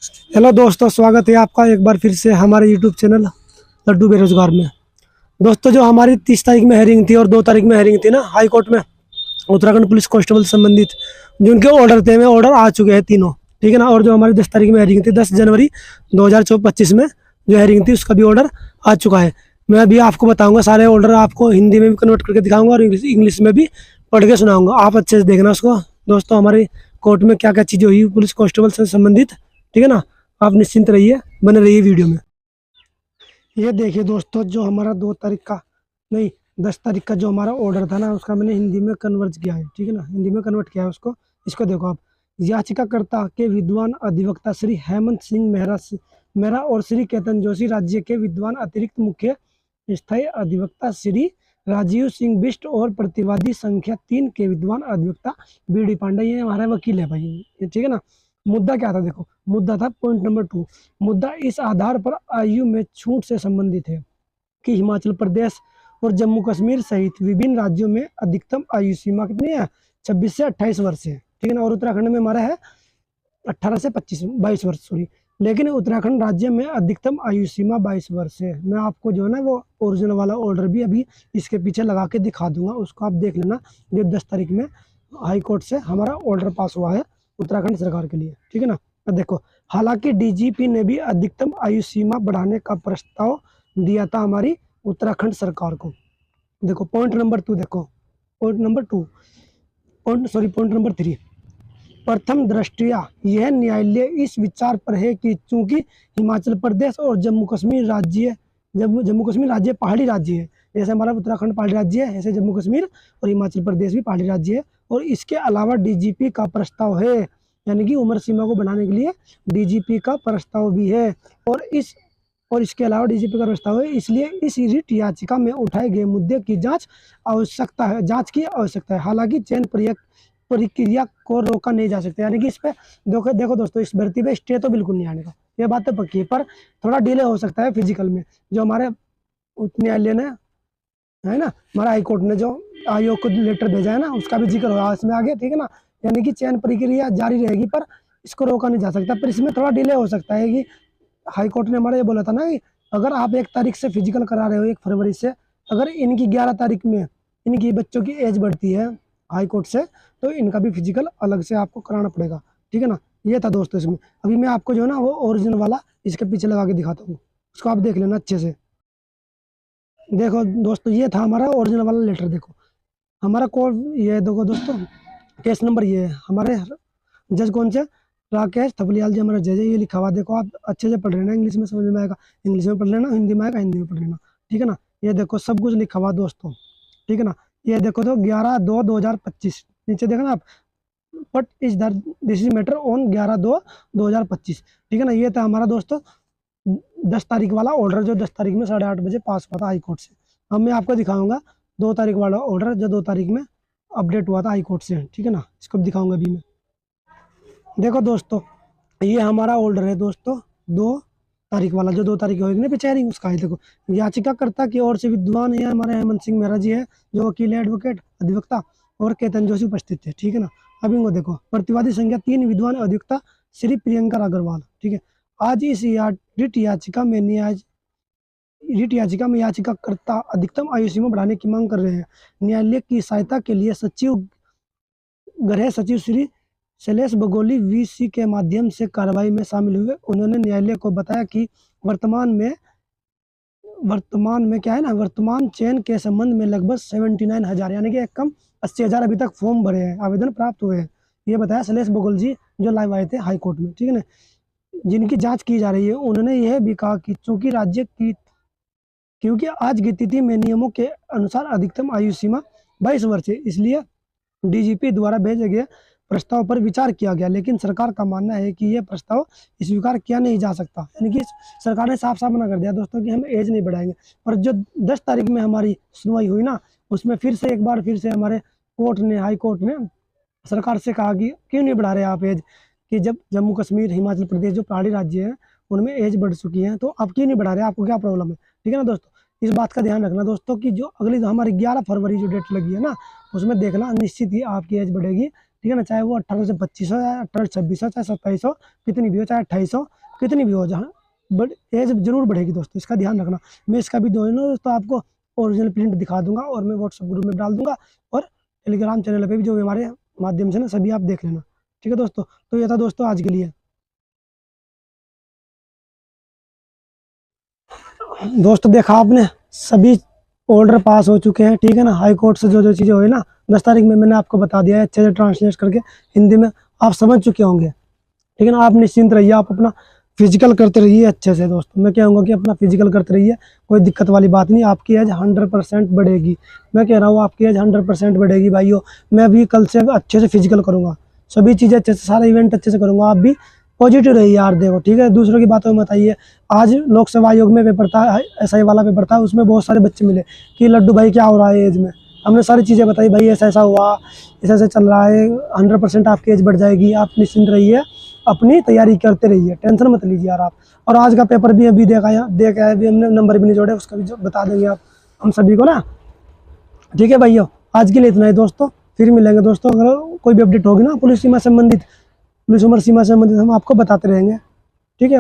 Hello दोस्तों, स्वागत है आपका एक बार फिर से हमारे यूट्यूब चैनल लड्डू बेरोजगार में। दोस्तों, जो हमारी 30 तारीख में हेयरिंग थी और 2 तारीख में हेयरिंग थी ना हाई कोर्ट में, उत्तराखंड पुलिस कांस्टेबल संबंधित जो उनके ऑर्डर थे, वे ऑर्डर आ चुके हैं तीनों, ठीक है ना। और जो हमारी 10 तारीख में हेयरिंग थी, 10 जनवरी 2025 में जो हेयरिंग थी, उसका भी ऑर्डर आ चुका है। मैं अभी आपको बताऊंगा, सारे ऑर्डर आपको हिंदी में भी कन्वर्ट करके दिखाऊंगा और इंग्लिश में भी पढ़ के सुनाऊंगा। आप अच्छे से देखना उसको। दोस्तों, हमारे कोर्ट में क्या क्या चीज़ें हुई पुलिस कांस्टेबल से संबंधित, ठीक है ना। आप निश्चिंत रहिए, बने रहिए वीडियो में। ये देखिए दोस्तों, जो हमारा 2 तारीख का नहीं 10 तारीख का जो हमारा ऑर्डर था ना, उसका मैंने हिंदी में कन्वर्ट किया है, ठीक है ना। हिंदी में कन्वर्ट किया है उसको। इसको देखो आप। याचिकाकर्ता के विद्वान अधिवक्ता श्री हेमंत सिंह मेहरा और श्री केतन जोशी, राज्य के विद्वान अतिरिक्त मुख्य स्थायी अधिवक्ता श्री राजीव सिंह बिष्ट और प्रतिवादी संख्या 3 के विद्वान अधिवक्ता बी.डी. पांडे, ये हमारे वकील है भाई, ये ठीक है ना। मुद्दा क्या था देखो, मुद्दा था पॉइंट नंबर 2। मुद्दा इस आधार पर आयु में छूट से संबंधित है कि हिमाचल प्रदेश और जम्मू कश्मीर सहित विभिन्न राज्यों में अधिकतम आयु सीमा कितनी है, 26 से 28 वर्ष है, ठीक है ना। और उत्तराखंड में हमारा है 18 से 22 वर्ष, सॉरी। लेकिन उत्तराखंड राज्य में अधिकतम आयु सीमा 22 वर्ष है। मैं आपको जो है ना वो ओरिजिनल वाला ऑर्डर भी अभी इसके पीछे लगा के दिखा दूंगा, उसको आप देख लेना। ये 10 तारीख में हाई कोर्ट से हमारा ऑर्डर पास हुआ है उत्तराखंड सरकार के लिए, ठीक है ना। देखो, हालांकि डीजीपी ने भी अधिकतम आयु सीमा बढ़ाने का प्रस्ताव दिया था हमारी उत्तराखंड सरकार को। देखो पॉइंट नंबर 2, देखो पॉइंट नंबर 2, पॉइंट नंबर 3। प्रथम दृष्टया यह न्यायालय इस विचार पर है कि चूंकि हिमाचल प्रदेश और जम्मू कश्मीर राज्य पहाड़ी राज्य है, जैसे हमारा उत्तराखंड पहाड़ी राज्य है, ऐसे जम्मू कश्मीर और हिमाचल प्रदेश भी पहाड़ी राज्य है। और इसके अलावा डीजीपी का प्रस्ताव है, यानी कि उम्र सीमा को बढ़ाने के लिए डीजीपी का प्रस्ताव भी है। और इसके अलावा डीजीपी का प्रस्ताव है, इसलिए इस रिट याचिका में उठाए गए मुद्दे की जांच की आवश्यकता है। हालांकि चयन प्रक्रिया को रोका नहीं जा सकता, यानी कि इस पे देखो दोस्तों, इस भर्ती पे स्टे तो बिल्कुल नहीं आने का, ये बात तो पक्की है। पर थोड़ा डिले हो सकता है फिजिकल में, जो हमारे उच्च न्यायालय ने है ना, हमारा हाई कोर्ट ने जो आयोग को लेटर भेजा है ना, उसका भी जिक्र होगा इसमें आगे, ठीक है ना। यानी कि चयन प्रक्रिया जारी रहेगी, पर इसको रोका नहीं जा सकता। पर इसमें थोड़ा डिले हो सकता है कि हाई कोर्ट ने हमारा ये बोला था ना कि अगर आप 1 तारीख से फिजिकल करा रहे हो, 1 फरवरी से, अगर इनकी 11 तारीख में इनकी बच्चों की एज बढ़ती है हाई कोर्ट से, तो इनका भी फिजिकल अलग से आपको कराना पड़ेगा, ठीक है ना। ये था दोस्तों इसमें। अभी मैं आपको जो है ना वो ओरिजिनल वाला इसके पीछे लगा के दिखाता हूँ, उसको आप देख लेना अच्छे से। देखो दोस्तों, ये था हमारा ओरिजिनल वाला लेटर। देखो हमारा कोर्ट, ये देखो दोस्तों, केस नंबर ये है। हमारे जज कौन से, राकेश थपलियाल जी हमारा जज है, ये लिखा हुआ। देखो आप अच्छे से पढ़ लेना, इंग्लिश में समझ में आएगा इंग्लिश में पढ़ लेना, हिंदी में आएगा हिंदी में पढ़ लेना, ठीक है ना। ये देखो सब कुछ लिखा हुआ दोस्तों, ठीक है ना। ये देखो तो 11/2/2025 नीचे देखा ना आप, but this is matter on 11/2/2025, ठीक है ना। ये था हमारा दोस्तों 10 तारीख वाला ऑर्डर, जो 10 तारीख में 8:30 बजे पास हुआ था हाई कोर्ट से। अब मैं आपको दिखाऊंगा 2 तारीख वाला ऑर्डर, जो 2 तारीख में अपडेट हुआ था हाई कोर्ट से, ठीक है ना। इसको दिखाऊंगा अभी मैं। देखो दोस्तों, ये हमारा ऑर्डर है दोस्तों 2 तारीख वाला, जो 2 तारीख होगी ना पिछेरी, उसका है। देखो, याचिकाकर्ता की ओर से विद्वान है हमारे हेमंत सिंह मेहरा जी है, जो वकील एडवोकेट अधिवक्ता, और केतन जोशी उपस्थित थे, ठीक है ना। अब इनको देखो, प्रतिवादी संख्या 3 विद्वान अधिवक्ता श्री प्रियंका अग्रवाल, ठीक है। आज इस रिट याचिका में याचिकाकर्ता अधिकतम आयु सीमा बढ़ाने की मांग कर रहे हैं। न्यायालय की सहायता के लिए गृह सचिव श्री शैलेश बगोली वीसी के माध्यम से कार्रवाई में शामिल हुए। उन्होंने न्यायालय को बताया कि वर्तमान में क्या है ना, वर्तमान चयन के संबंध में लगभग 79,000 यानी कि एक कम 80,000 अभी तक फॉर्म भरे हैं, आवेदन प्राप्त हुए हैं। ये बताया शैलेश बगोल जी, जो लाइव आए थे हाई कोर्ट में, ठीक है ना, जिनकी जांच की जा रही है। उन्होंने यह भी कहा कि क्योंकि आज की तिथि में नियमों के अनुसार अधिकतम आयु सीमा 22 वर्ष है, इसलिए डीजीपी द्वारा भेजे गए प्रस्ताव पर विचार किया गया। लेकिन सरकार का मानना है कि यह प्रस्ताव स्वीकार किया नहीं जा सकता, यानी कि सरकार ने साफ साफ मना कर दिया दोस्तों कि हम एज नहीं बढ़ाएंगे। और जो 10 तारीख में हमारी सुनवाई हुई ना, उसमें फिर से हमारे कोर्ट ने, हाई कोर्ट ने सरकार से कहा कि क्यों नहीं बढ़ा रहे आप एज, कि जब जम्मू कश्मीर हिमाचल प्रदेश जो पहाड़ी राज्य है उनमें एज बढ़ चुकी है, तो आप क्यों नहीं बढ़ा रहे, आपको क्या प्रॉब्लम है, ठीक है ना दोस्तों। इस बात का ध्यान रखना दोस्तों कि जो अगली हमारी 11 फरवरी जो डेट लगी है ना, उसमें देखना निश्चित ही आपकी एज बढ़ेगी ठीक है ना, चाहे वो 18 से 25 हो, चाहे 18 से 26 हो, चाहे 27 हो, कितनी भी हो, चाहे 28 हो, कितनी भी हो, जहाँ बट एज जरूर बढ़ेगी दोस्तों, इसका ध्यान रखना। मैं इसका भी दोस्तों आपको ओरिजिनल प्रिंट दिखा दूंगा और मैं व्हाट्सएप ग्रुप में डाल दूंगा, और टेलीग्राम चैनल पे भी जो हमारे माध्यम से ना सभी आप देख लेना। ठीक है दोस्तों, तो ये था दोस्तों आज के लिए। दोस्तों देखा आपने, सभी ऑर्डर पास हो चुके हैं, ठीक है ना। हाई कोर्ट से जो जो चीज़ें हुई ना 10 तारीख में, मैंने आपको बता दिया है अच्छे से ट्रांसलेट करके हिंदी में, आप समझ चुके होंगे। ठीक है ना, आप निश्चिंत रहिए, आप अपना फिजिकल करते रहिए अच्छे से दोस्तों। मैं कहूँगा कि अपना फिजिकल करते रहिए, कोई दिक्कत वाली बात नहीं। आपकी एज 100% बढ़ेगी, मैं कह रहा हूँ आपकी एज 100% बढ़ेगी भाइयों। मैं भी कल से अच्छे से फिजिकल करूँगा, सभी चीज़ें अच्छे से, सारा इवेंट अच्छे से करूँगा। आप भी पॉजिटिव रहिए यार, देखो ठीक है, दूसरों की बातों में बताइए। आज लोकसभा आयोग में पेपर था, SI वाला पेपर था, उसमें बहुत सारे बच्चे मिले कि लड्डू भाई क्या हो रहा है एज में। हमने सारी चीज़ें बताई, भाई ऐसा ऐसा हुआ, ऐसा ऐसा चल रहा है, 100% आपकी एज बढ़ जाएगी। आप निश्चिंत रहिए, अपनी तैयारी करते रहिए, टेंशन मत लीजिए यार आप। और आज का पेपर भी अभी दे के आए, अभी हमने नंबर भी नहीं जोड़े, उसका भी बता देंगे आप हम सभी को ना। ठीक है भैया, आज के लिए इतना ही दोस्तों, फिर मिलेंगे दोस्तों। अगर कोई भी अपडेट होगी ना पुलिस सीमा संबंधित, पुलिस उम्र सीमा संबंधित, हम आपको बताते रहेंगे। ठीक है।